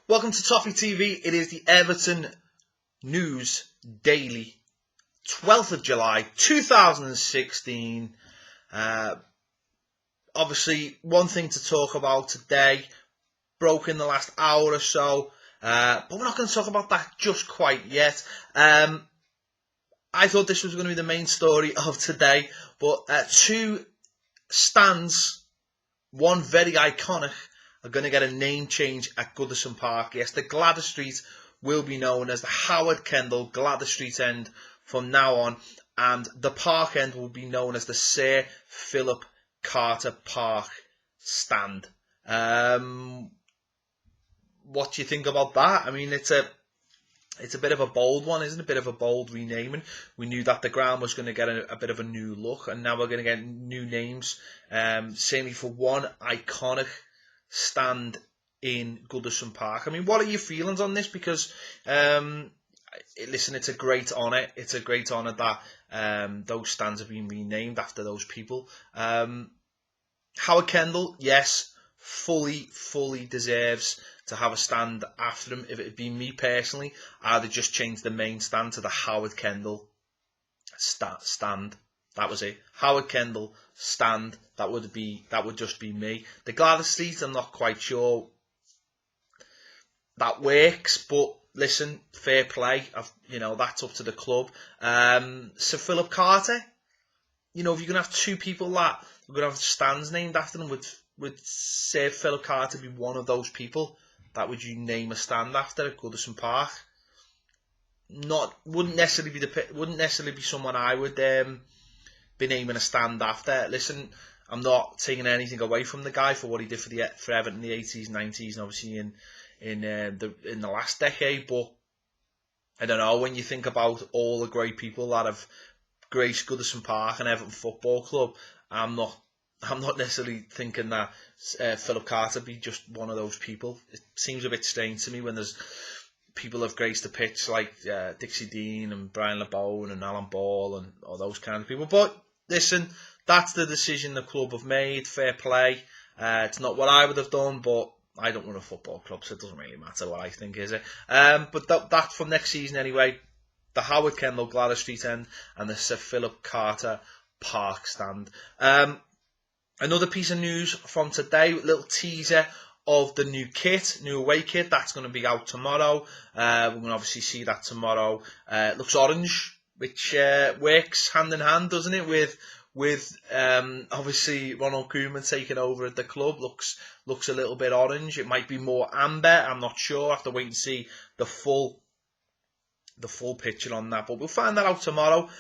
Welcome to Toffee TV. It is the Everton News Daily, 12th of July 2016. Obviously, one thing to talk about today, broke in the last hour or so, but we're not going to talk about that just quite yet. I thought this was going to be the main story of today, but two stands, one very iconic, are going to get a name change at Goodison Park. Yes, the Gladys Street will be known as the Howard Kendall Gladys Street end from now on, and the park end will be known as the Sir Philip Carter Park stand. What do you think about that? I mean, it's a bit of a bold one, isn't it? A bit of a bold renaming. We knew that the ground was going to get a bit of a new look, and now we're going to get new names. Certainly for one iconic stand in Goodison Park. I mean, what are your feelings on this? Because listen, it's a great honour. It's a great honour that those stands have been renamed after those people. Howard Kendall, yes, fully deserves to have a stand after him. If it had been me personally, I'd have just changed the main stand to the Howard Kendall stand. That was it. Howard Kendall stand. That would just be me. The Gladys Street, I'm not quite sure that works, but listen, fair play. That's up to the club. Sir Philip Carter. If you're gonna have two people that we're gonna have stands named after them, would Sir Philip Carter be one of those people that would you name a stand after at Goodison Park? Wouldn't necessarily be someone I would be naming a stand after. Listen, I'm not taking anything away from the guy for what he did for Everton in the 80s, 90s, and obviously in the last decade. But I don't know, when you think about all the great people that have graced Goodison Park and Everton Football Club, I'm not necessarily thinking that Philip Carter be just one of those people. It seems a bit strange to me when there's people have graced the pitch like Dixie Dean and Brian LeBone and Alan Ball and all those kind of people. But listen, that's the decision the club have made. Fair play. It's not what I would have done, but I don't run a football club, so it doesn't really matter what I think, is it? But that from next season anyway. The Howard Kendall Gladys Street end and the Sir Philip Carter Park stand. Another piece of news from today, little teaser of the new away kit. That's going to be out tomorrow. We're going to obviously see that tomorrow. It looks orange, which works hand in hand, doesn't it, with obviously Ronald Koeman taking over at the club. Looks a little bit orange. It might be more amber. I'm not sure. I have to wait and see the full picture on that, but we'll find that out tomorrow.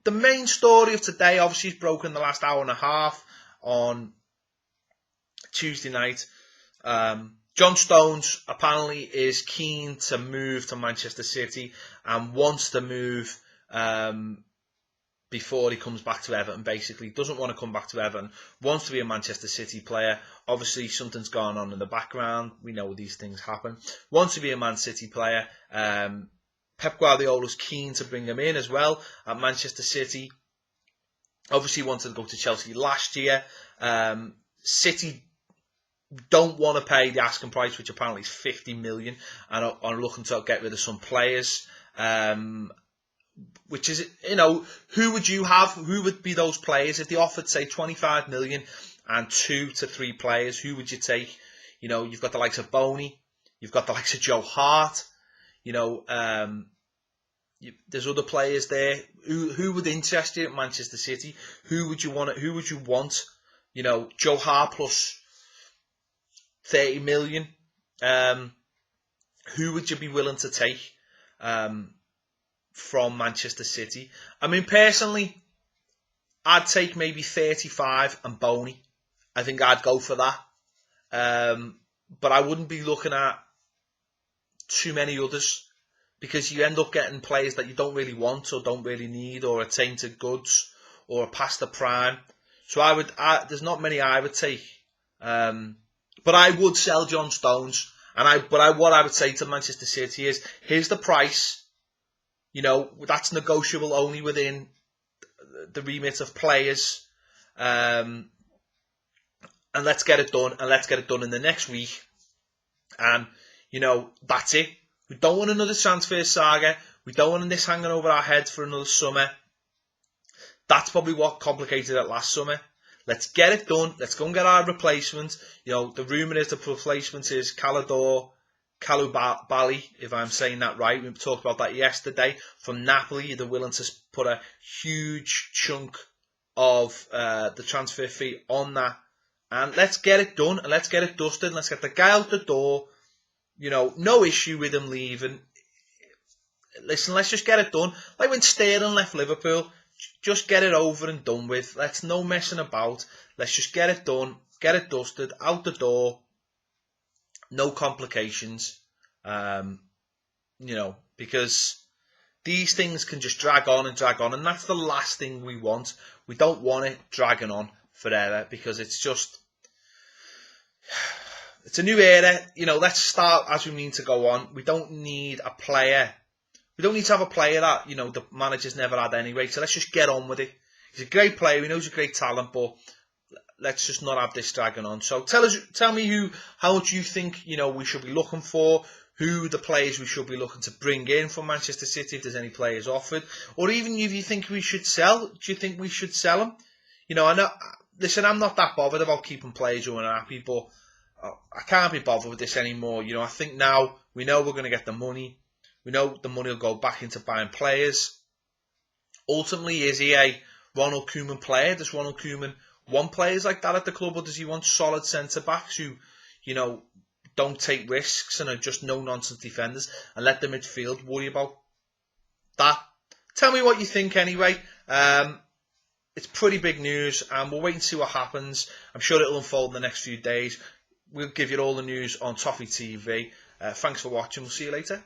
The main story of today, obviously, is broken the last hour and a half on Tuesday night. John Stones apparently is keen to move to Manchester City and wants to move before he comes back to Everton. Basically, doesn't want to come back to Everton, wants to be a Manchester City player. Obviously, something's gone on in the background. We know these things happen. Wants to be a Man City player. Pep Guardiola's keen to bring him in as well at Manchester City. Obviously wanted to go to Chelsea last year. City don't want to pay the asking price, which apparently is 50 million, and are looking to get rid of some players. Which is, who would you have? Who would be those players? If they offered, say, 25 million and 2 to 3 players, who would you take? You've got the likes of Boney. You've got the likes of Joe Hart. There's other players there. Who would interest you at Manchester City? Who would you want? Joe Hart plus 30 million. Who would you be willing to take from Manchester City? I mean, personally, I'd take maybe 35 and Boney. I think I'd go for that. But I wouldn't be looking at too many others, because you end up getting players that you don't really want or don't really need, or are tainted goods or are past the prime. So there's not many I would take. But I would sell John Stones. What I would say to Manchester City is, here's the price. That's negotiable only within the remit of players. And let's get it done. And let's get it done in the next week. And That's it. We don't want another transfer saga. We don't want this hanging over our heads for another summer. That's probably what complicated it last summer. Let's get it done. Let's go and get our replacement. The rumour is the replacement is Koulibaly, if I'm saying that right. We talked about that yesterday. From Napoli, they're willing to put a huge chunk of the transfer fee on that. And let's get it done and let's get it dusted. Let's get the guy out the door. No issue with him leaving. Listen, let's just get it done. Like when Sterling left Liverpool, just get it over and done with. Let's no messing about. Let's just get it done, get it dusted, out the door. No complications. Because these things can just drag on, and that's the last thing we want. We don't want it dragging on forever because it's a new era. Let's start as we mean to go on. We don't need a player. We don't need to have a player that, the manager's never had anyway. So let's just get on with it. He's a great player. We know he's a great talent, but let's just not have this dragging on. So tell me how much you think, we should be looking for, who the players we should be looking to bring in from Manchester City, if there's any players offered, or even if you think we should sell. Do you think we should sell them? Listen, I'm not that bothered about keeping players who are happy, but I can't be bothered with this anymore. I think now we know we're going to get the money. We know the money will go back into buying players. Ultimately, is he a Ronald Koeman player? Does Ronald Koeman want players like that at the club, or does he want solid centre-backs who, don't take risks and are just no-nonsense defenders, and let the midfield worry about that? Tell me what you think anyway. It's pretty big news, and we'll wait and see what happens. I'm sure it'll unfold in the next few days. We'll give you all the news on Toffee TV. Thanks for watching. We'll see you later.